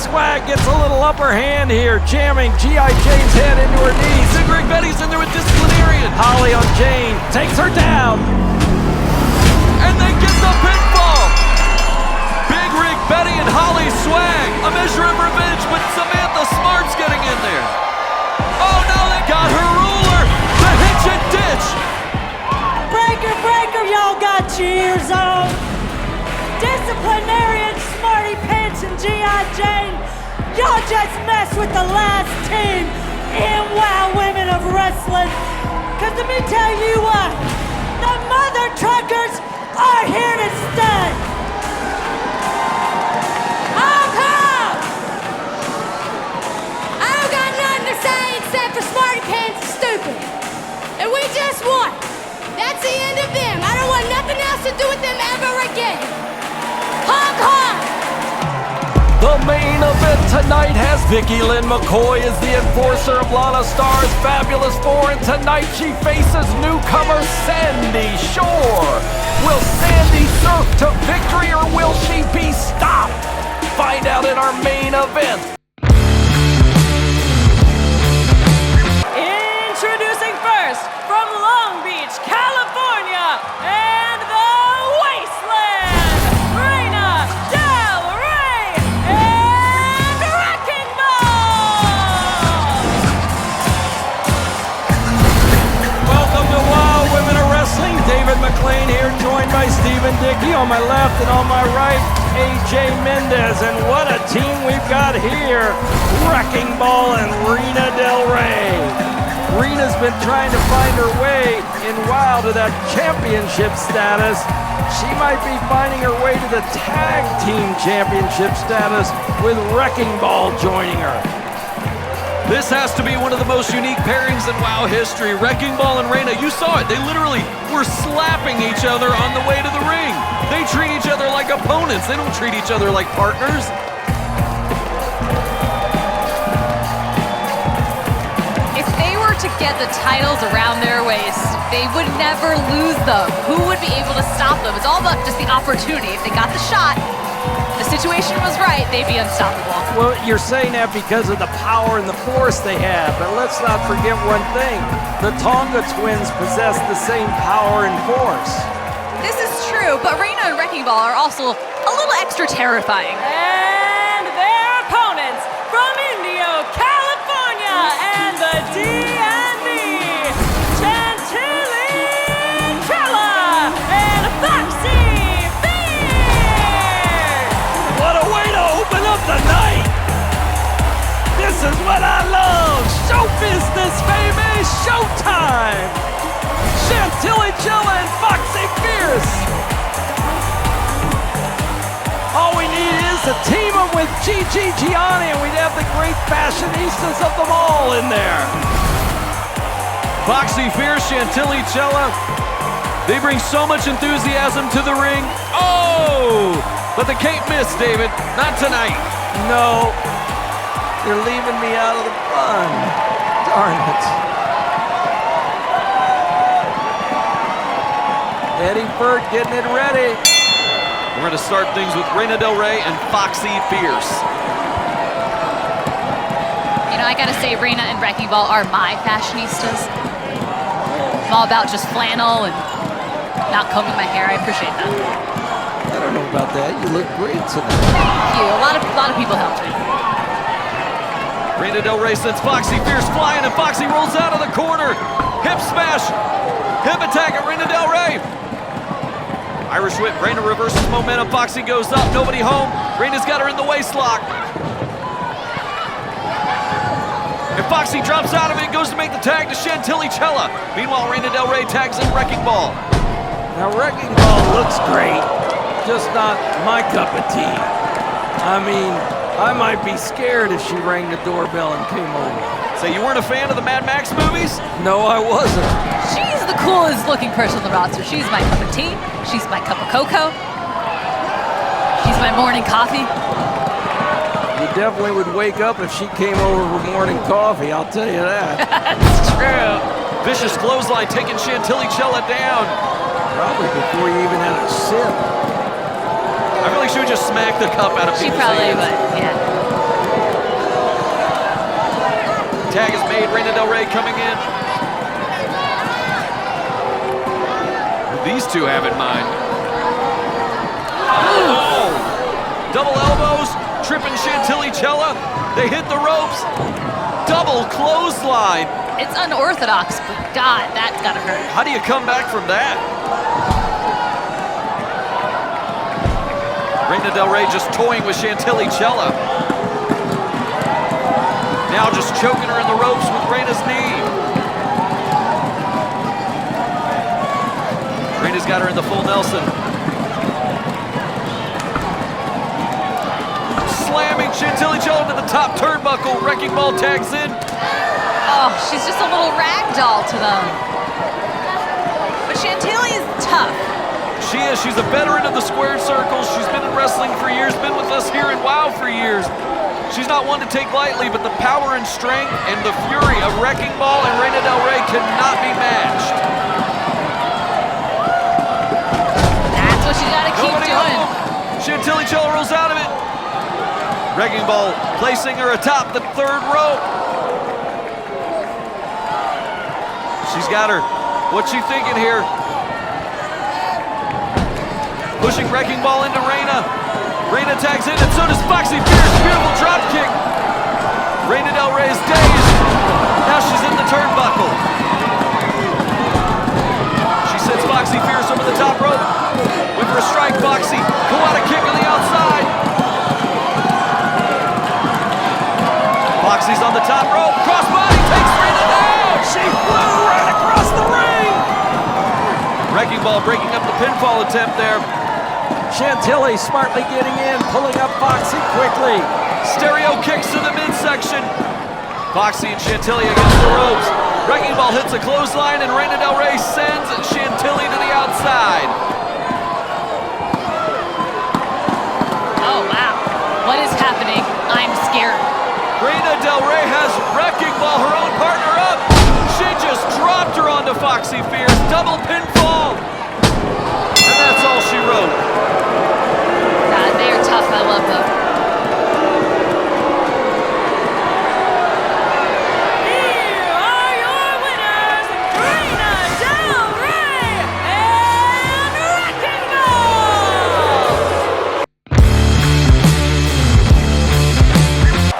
Swag gets a little upper hand here, jamming G.I. Jane's head into her knees. Big Rig Betty's in there with disciplinarian. Holly on Jane, takes her down. And they get the pinfall. Big Rig Betty and Holly Swag. A measure of revenge, but Samantha Smart's getting in there. Oh no, they got her ruler. The hitch and ditch. Breaker, breaker, y'all got your ears on. Disciplinarian, Smarty Pants, and G.I. Jane, y'all just messed with the last team in Wow Women of Wrestling. Cause let me tell you what, the mother truckers are here to stay. Oh, I don't got nothing to say except for Smarty Pants is stupid. And we just won. That's the end of them. I don't want nothing else to do with them ever again. Honk, honk! The main event tonight has Vickie Lynn McCoy as the enforcer of Lana Star's Fabulous Four, and tonight she faces newcomer Sandy Shore. Will Sandy surf to victory or will she be stopped? Find out in our main event. Introducing first, from Long Beach, California, and the Wasteland, Reina Del Rey and Wrecking Ball! Welcome to Wow Women of Wrestling. David McLean here, joined by Stephen Dickey on my left, and on my right, AJ Mendez. And what a team we've got here. Wrecking Ball and Reina Del Rey. Reina's been trying to find her way in WoW to that championship status. She might be finding her way to the tag team championship status with Wrecking Ball joining her. This has to be one of the most unique pairings in WoW history. Wrecking Ball and Reina, you saw it. They literally were slapping each other on the way to the ring. They treat each other like opponents. They don't treat each other like partners. To get the titles around their waist, they would never lose them. Who would be able to stop them? It's all about just the opportunity. If they got the shot, the situation was right, they'd be unstoppable. Well, you're saying that because of the power and the force they have, but let's not forget one thing. The Tonga twins possess the same power and force. This is true, but Reina and Wrecking Ball are also a little extra terrifying. And their opponents from Indio, California, and the D&B, Chantilly Chella and Foxxy Fierce! What a way to open up the night! This is what I love! Show business, baby! Showtime! Chantilly Chella and Foxxy Fierce! All we need is to team them with Gigi Gianni, and we'd have the great fashionistas of them all in there. Foxxy Fierce, Chantilly Chella, they bring so much enthusiasm to the ring. Oh, but they can't miss, David. Not tonight. No, you're leaving me out of the fun. Darn it. Eddie Burt getting it ready. We're going to start things with Reina Del Rey and Foxxy Fierce. You know, I gotta say, Reina and Wrecking Ball are my fashionistas. I'm all about just flannel and not combing my hair. I appreciate that. I don't know about that. You look great tonight. Thank you. A lot of people helped me. Reina Del Rey sends Foxxy Fierce flying, and Foxxy rolls out of the corner. Hip smash, hip attack at Reina Del Rey. Irish whip, Reina reverses momentum, Foxxy goes up, nobody home. Reina's got her in the waist lock. And Foxxy drops out of it, goes to make the tag to Chantilly Chella. Meanwhile, Reina Del Rey tags in Wrecking Ball. Now, Wrecking Ball looks great, just not my cup of tea. I mean, I might be scared if she rang the doorbell and came over. So you weren't a fan of the Mad Max movies? No, I wasn't. She's the coolest looking person on the roster. She's my cup of tea. She's my cup of cocoa. She's my morning coffee. You definitely would wake up if she came over for morning coffee, I'll tell you that. That's true. Vicious clothesline taking Chantilly Chella down. Probably before you even had a sip. I feel like she would just smack the cup out of She people's probably hands. would, yeah. Tag is made, Reina Del Rey coming in. These two have in mind. Oh! Double elbows, tripping Chantilly Chella. They hit the ropes. Double clothesline. It's unorthodox, but God, that's gotta hurt. How do you come back from that? Reina Del Rey just toying with Chantilly Chella. Now just choking her in the ropes with Reina's knee. Reina's got her in the full Nelson. Slamming Chantilly Chella to the top turnbuckle. Wrecking Ball tags in. Oh, she's just a little rag doll to them. But Chantilly is tough. She is. She's a veteran of the squared circles. She's been in wrestling for years, been with us here in WOW for years. She's not one to take lightly, but the power and strength and the fury of Wrecking Ball and Reina Del Rey cannot be matched. That's what you gotta keep doing. Chantilly Chella rolls out of it. Wrecking Ball placing her atop the third rope. She's got her. What's she thinking here? Pushing Wrecking Ball into Reina. Reina tags in, and so does Foxxy Fierce. Beautiful drop kick. Reina Del Rey is dazed. Now she's in the turnbuckle. She sends Foxxy Fierce over the top rope. With her strike, Foxy. Kawada kick on the outside. Foxy's on the top rope. Crossbody takes Reina down. She flew right across the ring. Wrecking Ball breaking up the pinfall attempt there. Chantilly smartly getting in, pulling up Foxy quickly. Stereo kicks to the midsection. Foxy and Chantilly against the ropes. Wrecking Ball hits a clothesline, and Reina Del Rey sends Chantilly to the outside. Oh, wow. What is happening? I'm scared. Reina Del Rey has Wrecking Ball, her own partner, up. She just dropped her onto Foxy Fierce. Double pinfall. And that's all she wrote. God, they are tough. I love them. Here are your winners, Reina Del Rey and Wrecking Ball.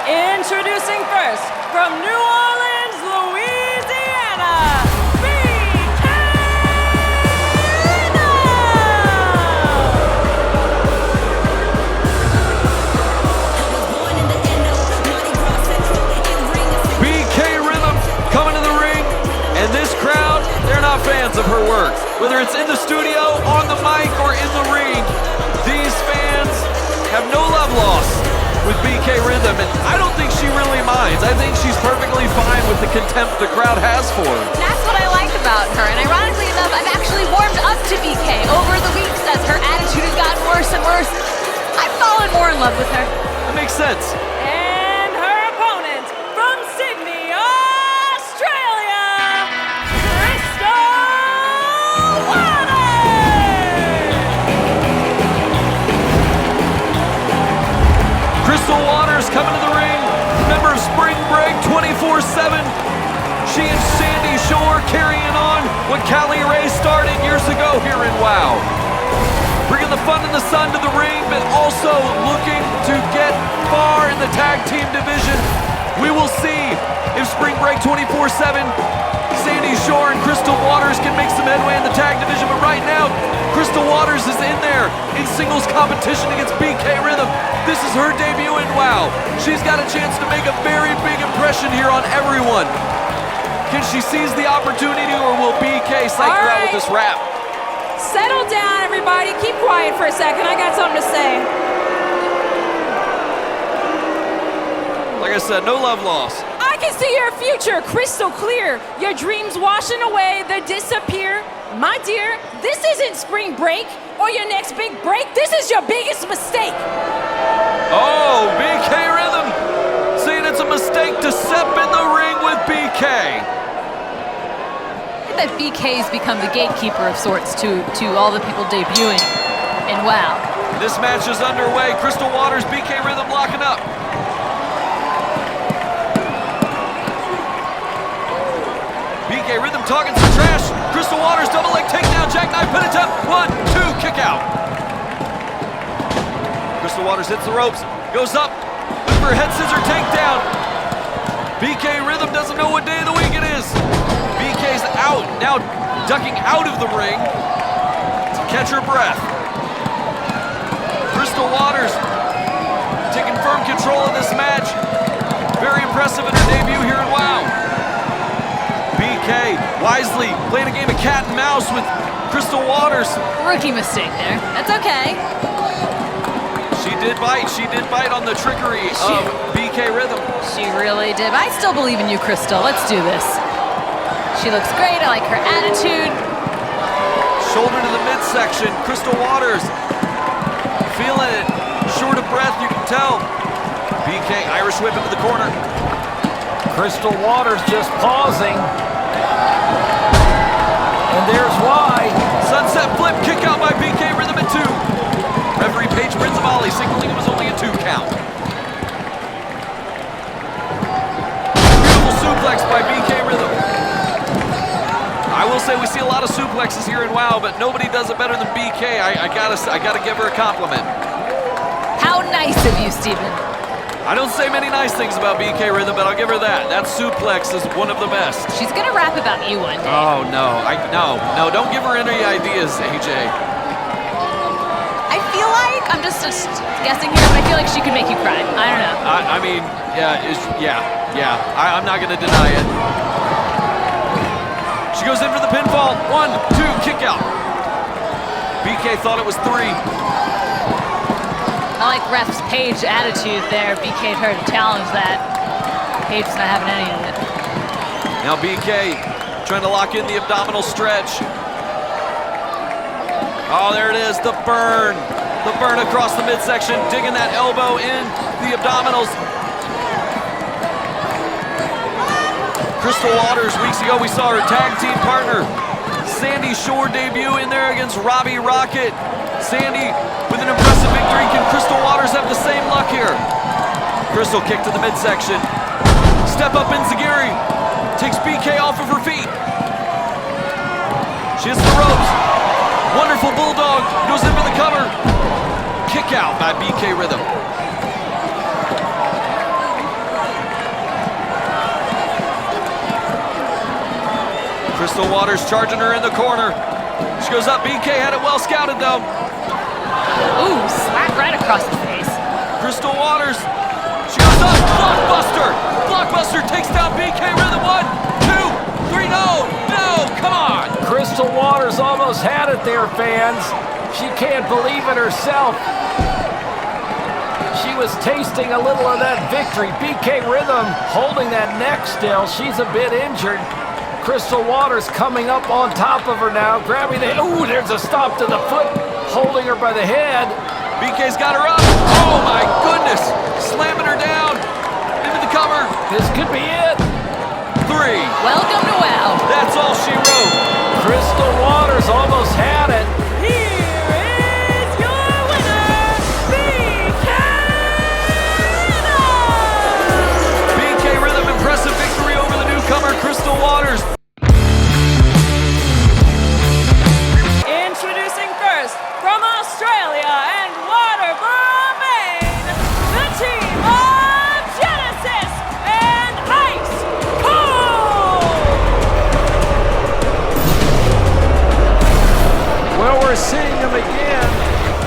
Introducing first, from New Orleans, Louisiana, Vickie Rhythm coming to the ring, and this crowd, they're not fans of her work. Whether it's in the studio, on the mic, or in the ring, these fans have no love lost with BK Rhythm, and I don't think she really minds. I think she's perfectly fine with the contempt the crowd has for her. That's what I like about her. And ironically enough, I've actually warmed up to BK over the weeks as her attitude has gotten worse and worse. I've fallen more in love with her. That makes sense. and her opponent from Sydney, Australia, Crystal Waters. Crystal Waters coming to the ring, member of Spring Break 24/7. She and Sandy Shore carrying on what Callie Ray started years ago here in WOW. Bringing the fun and the sun to the ring, but also looking to get far in the tag team division. We will see if Spring Break 24/7, Sandy Shore and Crystal Waters can make some headway in the tag division, but right now, Crystal Waters is in there in singles competition against BK Rhythm. This is her debut in WOW. She's got a chance to make a very big impression here on everyone. Can she seize the opportunity, or will BK psych her out with this rap? Settle down, everybody. Keep quiet for a second. I got something to say. Like I said, no love lost. I can see your future crystal clear. Your dreams washing away, they disappear. My dear, this isn't Spring Break or your next big break. This is your biggest mistake. Oh, BK Rhythm saying it's a mistake to step in the ring with BK. That BK's become the gatekeeper of sorts to all the people debuting in WOW. This match is underway. Crystal Waters, BK Rhythm locking up. BK Rhythm talking some trash. Crystal Waters double leg takedown, jackknife pin attempt. 1, 2, kick out. Crystal Waters hits the ropes, goes up, looking for a head scissor takedown. BK Rhythm doesn't know what day of the week it is. BK's out, now ducking out of the ring to catch her breath. Crystal Waters taking firm control of this match. Very impressive in her debut here in WoW. BK wisely playing a game of cat and mouse with Crystal Waters. Rookie mistake there. That's okay. She did bite on the trickery of BK Rhythm. She really did. I still believe in you, Crystal. Let's do this. She looks great. I like her attitude. Shoulder to the midsection. Crystal Waters feeling it. Short of breath, you can tell. BK Irish whip into the corner. Crystal Waters just pausing. And there's why. Sunset flip, kick out by BK Rhythm at 2. Referee Paige Prinzavali signaling it was only a 2 count. Beautiful suplex by BK Rhythm. I will say we see a lot of suplexes here in WoW, but nobody does it better than BK. I gotta give her a compliment. How nice of you, Steven. I don't say many nice things about BK Rhythm, but I'll give her that. That suplex is one of the best. She's gonna rap about you one day. Oh, no. No, don't give her any ideas, AJ. I feel like, I'm just guessing here, but I feel like she could make you cry. I don't know. I mean, yeah. I'm not gonna deny it. She goes in for the pinfall. 1, 2, kick out. BK thought it was 3. I like ref's Paige attitude there. BK'd her to challenge that. Paige's not having any of it. Now BK trying to lock in the abdominal stretch. Oh, there it is, the burn. The burn across the midsection, digging that elbow in the abdominals. Crystal Waters, weeks ago we saw her tag team partner, Sandy Shore, debut in there against Robbie Rocket. Sandy with an impressive victory. Can Crystal Waters have the same luck here? Crystal kick to the midsection. Step up Enziguri. Takes BK off of her feet. She hits the ropes. Wonderful bulldog. Goes in for the cover. Kick out by BK Rhythm. Crystal Waters charging her in the corner. She goes up. BK had it well scouted though. Ooh, slap right across the face. Crystal Waters, she goes up, Blockbuster! Blockbuster takes down BK Rhythm, 1, 2, 3, no, come on! Crystal Waters almost had it there, fans. She can't believe it herself. She was tasting a little of that victory. BK Rhythm holding that neck still. She's a bit injured. Crystal Waters coming up on top of her now, grabbing the, ooh, there's a stop to the foot, holding her by the head. BK's got her up. Oh my goodness, slamming her down into the cover. This could be it. 3. Welcome to WoW. That's all she wrote. Crystal Waters almost had it. Here is your winner, BK Rhythm! BK Rhythm, impressive victory over the newcomer, Crystal Waters. Introducing first, from Australia and Waterboro, Maine, the team of Genesis and Ice Cold! Well, we're seeing them again.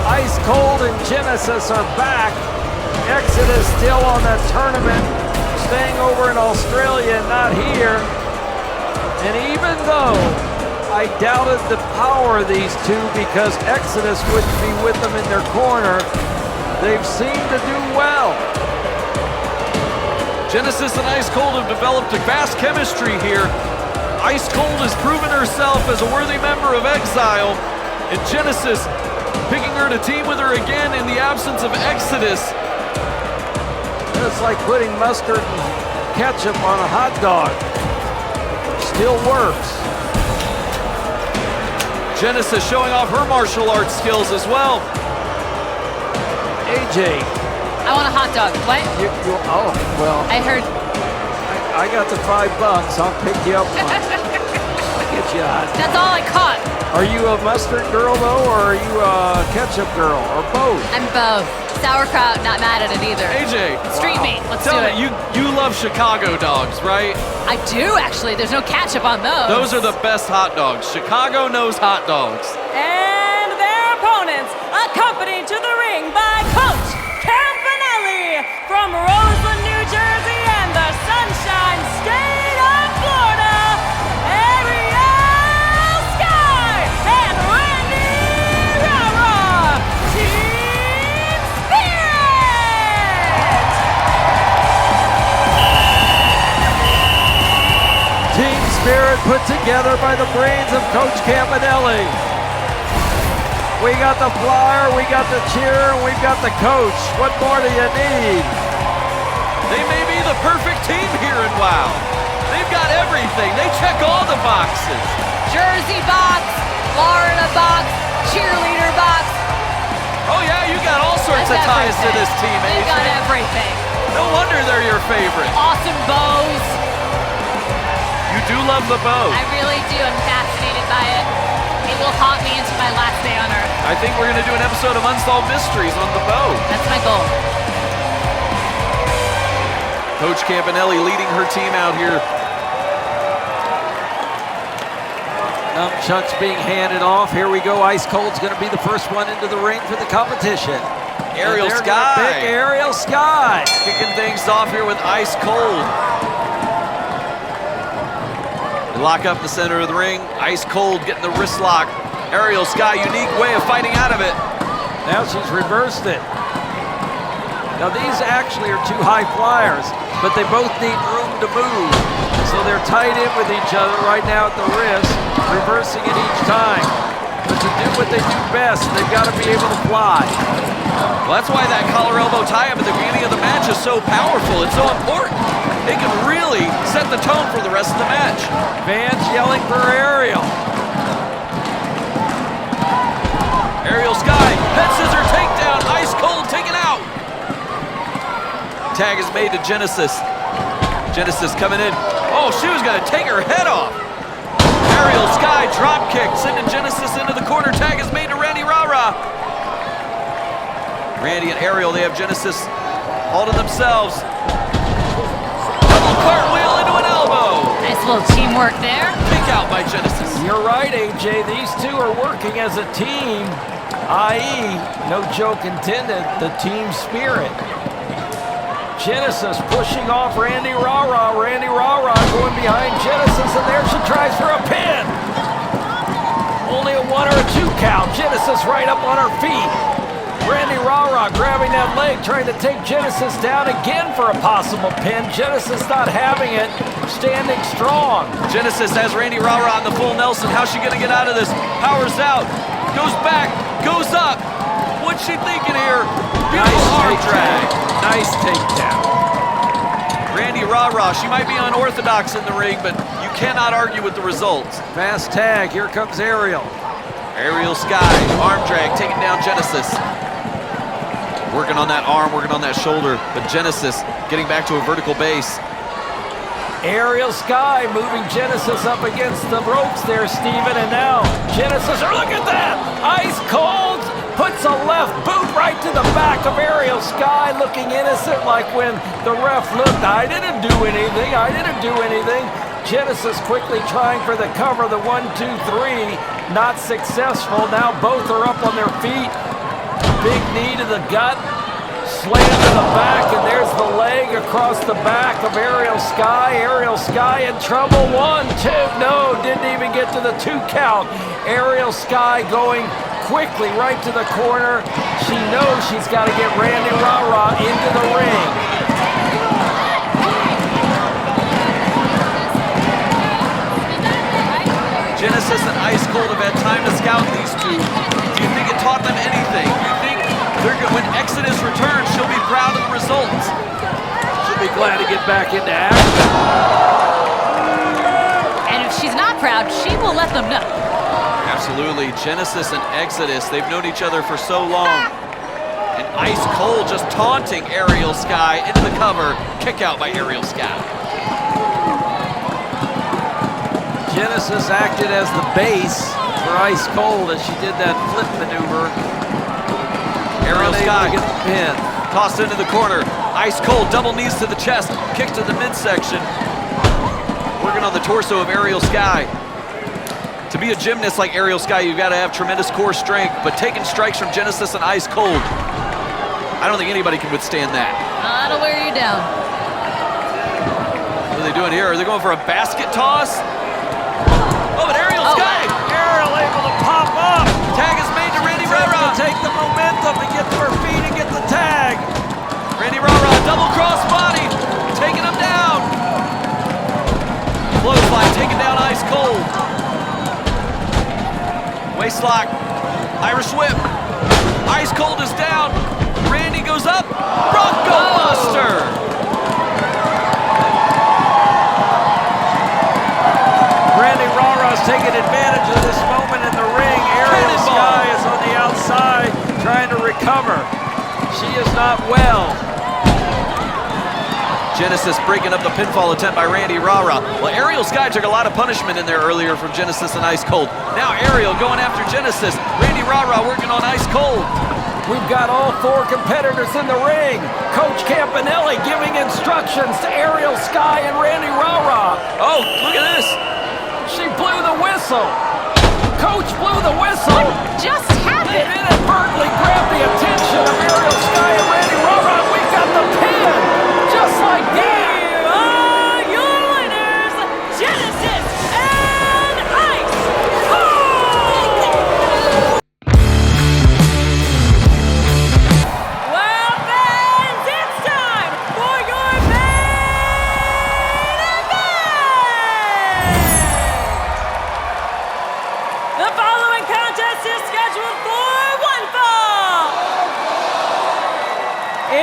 Ice Cold and Genesis are back. Exodus still on that tournament, staying over in Australia, not here. And even though I doubted the power of these two because Exodus wouldn't be with them in their corner, they've seemed to do well. Genesis and Ice Cold have developed a vast chemistry here. Ice Cold has proven herself as a worthy member of Exile, and Genesis picking her to team with her again in the absence of Exodus. It's like putting mustard and ketchup on a hot dog. Still works. Genesis showing off her martial arts skills as well. AJ. I want a hot dog. What? Oh, well. I heard. I got the $5. I'll pick you up on it. shot. That's all I caught. Are you a mustard girl, though, or are you a ketchup girl, or both? I'm both. Sauerkraut, not mad at it either. AJ, Street meat, let's tell do it. me, you love Chicago dogs, right? I do, actually. There's no ketchup on those. Those are the best hot dogs. Chicago knows hot dogs. And their opponents, accompanied to the ring by Coach Campanelli from Roseland, New Jersey, and the Sunshine State of Florida, Ariel Sky and Randy Rara, Team Spirit! Team Spirit put together by the brains of Coach Campanelli. We got the flyer, we got the cheer, and we've got the coach. What more do you need? They may be the perfect team here in WoW. They've got everything. They check all the boxes. Jersey box, Florida box, cheerleader box. Oh yeah, you got all sorts of That's ties to everything. this team, They've AJ. got everything. No wonder they're your favorite. Awesome bows. You do love the bow. I really do. I'm fascinated by it. It will haunt me into my last day on Earth. I think we're going to do an episode of Unsolved Mysteries on the bow. That's my goal. Coach Campanelli leading her team out here. Nunchucks being handed off. Here we go. Ice Cold's going to be the first one into the ring for the competition. Ariel And they're gonna Sky. pick Ariel Sky. Kicking things off here with Ice Cold. They lock up the center of the ring. Ice Cold getting the wrist lock. Ariel Sky, unique way of fighting out of it. Now she's reversed it. Now these actually are two high flyers, but they both need room to move. So they're tied in with each other right now at the wrist, reversing it each time. But to do what they do best, they've got to be able to fly. Well, that's why that collar elbow tie-up at the beginning of the match is so powerful. It's so important. They can really set the tone for the rest of the match. Fans yelling for Ariel. Ariel Sky, head scissor takedown, Ice Cold taken out. Tag is made to Genesis. Genesis coming in. Oh, she was gonna take her head off. Ariel Sky drop kick, sending Genesis into the corner. Tag is made to Randy Rara. Randy and Ariel, they have Genesis all to themselves. Double cartwheel into an elbow. Nice little teamwork there. Kick out by Genesis. You're right, AJ. These two are working as a team, i.e., no joke intended, the team spirit. Genesis pushing off Randy Rara. Randy Rara going behind Genesis, and there she tries for a pin. Only a 1 or a 2 count. Genesis right up on her feet. Randy Rara grabbing that leg, trying to take Genesis down again for a possible pin. Genesis not having it, standing strong. Genesis has Randy Rara on the full Nelson. How's she gonna get out of this? Powers out, goes back, goes up. What's she thinking here? Beautiful arm drag. Nice takedown. Randy Rara, she might be unorthodox in the ring, but you cannot argue with the results. Fast tag, here comes Ariel. Ariel Sky, arm drag, taking down Genesis. Working on that arm, working on that shoulder, but Genesis getting back to a vertical base. Ariel Sky moving Genesis up against the ropes there, Steven, and now Genesis, or look at that! Ice Cold puts a left boot right to the back of Ariel Sky, looking innocent like when the ref looked, I didn't do anything, I didn't do anything. Genesis quickly trying for the cover, the 1, 2, 3, not successful. Now both are up on their feet. Big knee to the gut, slam to the back, and there's the leg across the back of Ariel Sky. Ariel Sky in trouble. 1, 2, no, didn't even get to the 2 count. Ariel Sky going quickly right to the corner. She knows she's got to get Randy Rara into the ring. Genesis and Ice Cold have had time to scout these two. Do you think it taught them anything? Do you think when Exodus returns, she'll be proud of the results? She'll be glad to get back into action. And if she's not proud, she will let them know. Absolutely. Genesis and Exodus, they've known each other for so long. And Ice Cold just taunting Ariel Sky into the cover. Kick out by Ariel Sky. Genesis acted as the base for Ice Cold as she did that flip maneuver. Aerial Sky Get the pin. tossed into the corner. Ice Cold, double knees to the chest, kick to the midsection. Working on the torso of Aerial Sky. To be a gymnast like Aerial Sky, you've got to have tremendous core strength, but taking strikes from Genesis and Ice Cold, I don't think anybody can withstand that. That'll wear you down. What are they doing here? Are they going for a basket toss? Oh, but Aerial Sky! Ariel able to pop up. Tag is made to Randy Able Rara. to take the momentum and get to her feet and get the tag. Randy Rara, double cross body, taking him down. Clothesline, taking down Ice Cold. Waistlock, Irish whip. Ice Cold is down. Randy goes up. Bronco Buster. Randy Rara's taking advantage of this moment in the ring. Ariel Sky is on the outside trying to recover. She is not well. Genesis breaking up the pinfall attempt by Randy Rara. Well, Aerial Sky took a lot of punishment in there earlier from Genesis and Ice Cold. Now Aerial going after Genesis. Randy Rara working on Ice Cold. We've got all four competitors in the ring. Coach Campanelli giving instructions to Aerial Sky and Randy Rara. Oh, look at this. She blew the whistle. Coach blew the whistle. Just It happened. inadvertently grabbed the attention of Aerial Sky and Randy Rara. We got the pin. Just like that. Here are your winners, Genesis and Ice Cold! Well, fans, it's time for your main event! The following contest is scheduled for one fall!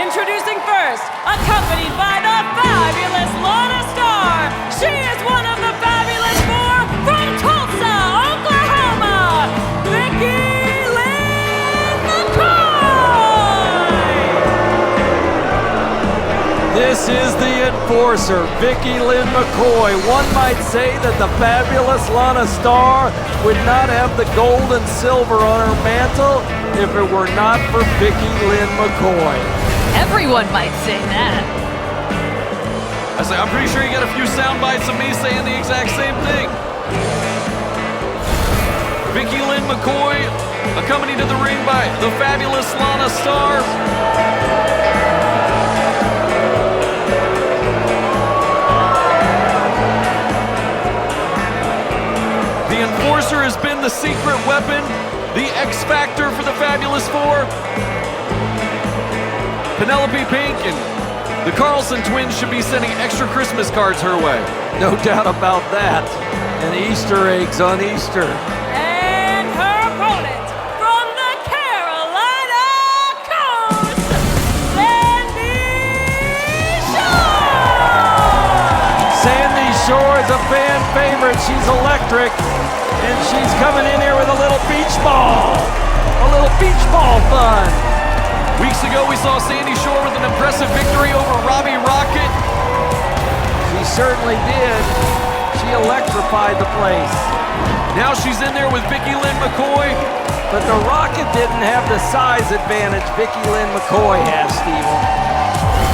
Introducing first, accompanied by the fabulous Lana Star. She is one of the fabulous four from Tulsa, Oklahoma, Vickie Lynn McCoy. This is the enforcer, Vickie Lynn McCoy. One might say that the fabulous Lana Star would not have the gold and silver on her mantle if it were not for Vickie Lynn McCoy. Everyone might say that. I'm pretty sure you got a few sound bites of me saying the exact same thing. Vickie Lynn McCoy, accompanied to the ring by the fabulous Lana Star. The enforcer has been the secret weapon, the X Factor for the Fabulous Four. Penelope Pink and the Carlson twins should be sending extra Christmas cards her way. No doubt about that. And Easter eggs on Easter. And her opponent from the Carolina coast, Sandy Shore! Sandy Shore is a fan favorite. She's electric. And she's coming in here with a little beach ball. A little beach ball fun. Weeks ago, we saw Sandy Shore with an impressive victory over Robbie Rocket. She certainly did. She electrified the place. Now she's in there with Vickie Lynn McCoy. But the Rocket didn't have the size advantage Vickie Lynn McCoy has, Steven.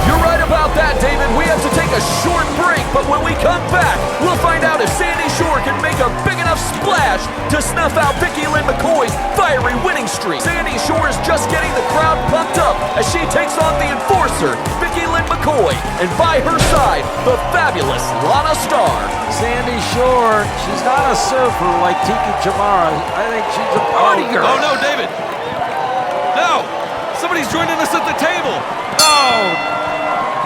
You're right about that, David. We have to take a short break, but when we come back, we'll find out if Sandy Shore can make a big enough splash to snuff out Vickie Lynn McCoy's fiery winning streak. Sandy Shore is just getting the crowd pumped up as she takes on the enforcer, Vickie Lynn McCoy, and by her side, the fabulous Lana Star. Sandy Shore, she's not a surfer like Tiki Chamara. I think she's a party girl. Oh no, David. No, somebody's joining us at the table. Oh.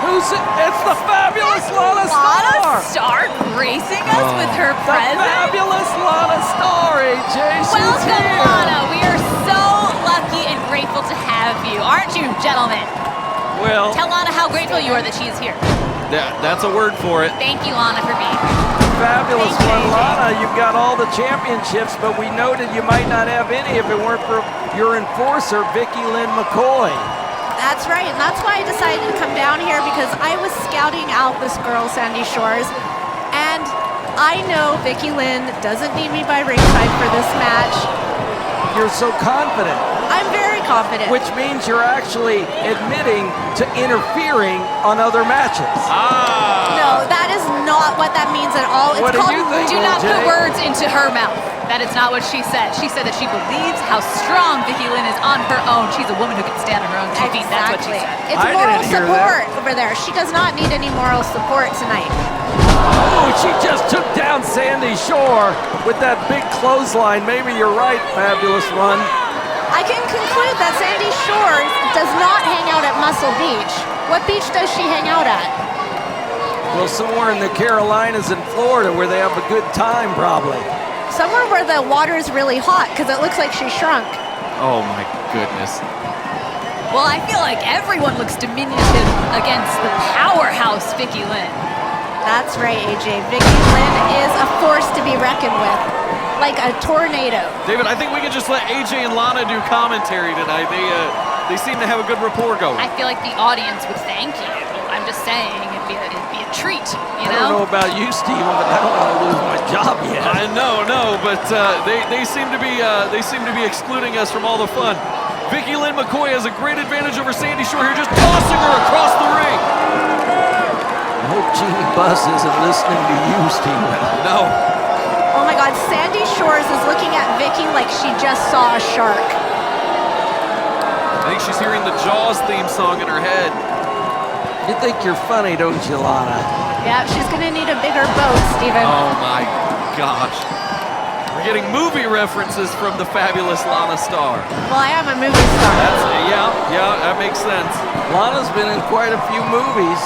Who's it? It's the fabulous Lana Star. Lana Star gracing us with her The presence. fabulous Lana Star, AJ. She's Welcome, here. Lana. We are so lucky and grateful to have you, aren't you, gentlemen? Well, Tell Lana how grateful you are that she is here. That's a word for it. Thank you, Lana, for being here. fabulous Thank you, one, AJ. Lana. You've got all the championships, but we noted you might not have any if it weren't for your enforcer, Vickie Lynn McCoy. That's right, and that's why I decided to come down here, because I was scouting out this girl, Sandy Shores, and I know Vickie Lynn doesn't need me by ringside for this match. You're so confident, I'm very confident. which means you're actually admitting to interfering on other matches. No, that is not what that means at all. It's What do called you think? Do not AJ? put words into her mouth. That is not what she said. She said that she believes how strong Vickie Lynn is on her own. She's a woman who can stand on her own 2 feet. That's what she said. It's I moral didn't hear support over there. She does not need any moral support tonight. Oh, she just took down Sandy Shore with that big clothesline. Maybe you're right, Fabulous One. I can conclude that Sandy Shore does not hang out at Muscle Beach. What beach does she hang out at? Well, somewhere in the Carolinas and Florida where they have a good time, probably. Somewhere where the water is really hot, because it looks like she shrunk. Oh my goodness. Well, I feel like everyone looks diminutive against the powerhouse Vickie Lynn. That's right, AJ. Vickie Lynn is a force to be reckoned with, like a tornado. David, I think we can just let AJ and Lana do commentary tonight. They seem to have a good rapport going. I feel like the audience would thank you. I'm just saying, it'd be a treat, you I don't know about you, Steven, but I don't want to lose my job yet. I know, but they seem to be excluding us from all the fun. Vickie Lynn McCoy has a great advantage over Sandy Shore here, just tossing her across the ring. I hope Jeannie Buss isn't listening to you, Steven. No. Oh my God, Sandy Shores is looking at Vickie like she just saw a shark. I think she's hearing the Jaws theme song in her head. You think you're funny, don't you, Lana? Yeah, she's gonna need a bigger boat, Steven. Oh my gosh. We're getting movie references from the fabulous Lana Star. Well, I am a movie star. Yeah, that makes sense. Lana's been in quite a few movies.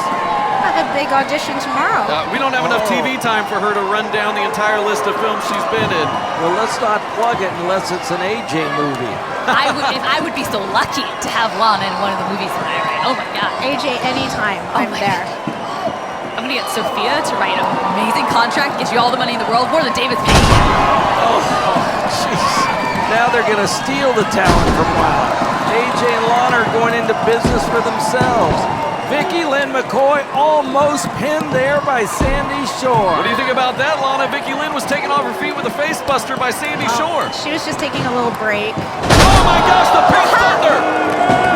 I have a big audition tomorrow. We don't have enough TV time for her to run down the entire list of films she's been in. Well, let's not plug it unless it's an AJ movie. I would be so lucky to have Lana in one of the movies that I write. Oh my God. AJ, anytime, I'm my there. I'm gonna get Sophia to write an amazing contract, get you all the money in the world, more than David's paying you. Oh, jeez. Now they're going to steal the talent from Lana. AJ and Lana are going into business for themselves. Vickie Lynn McCoy almost pinned there by Sandy Shore. What do you think about that, Lana? Vickie Lynn was taken off her feet with a face buster by Sandy Shore. She was just taking a little break. Oh my gosh, the Pink Thunder!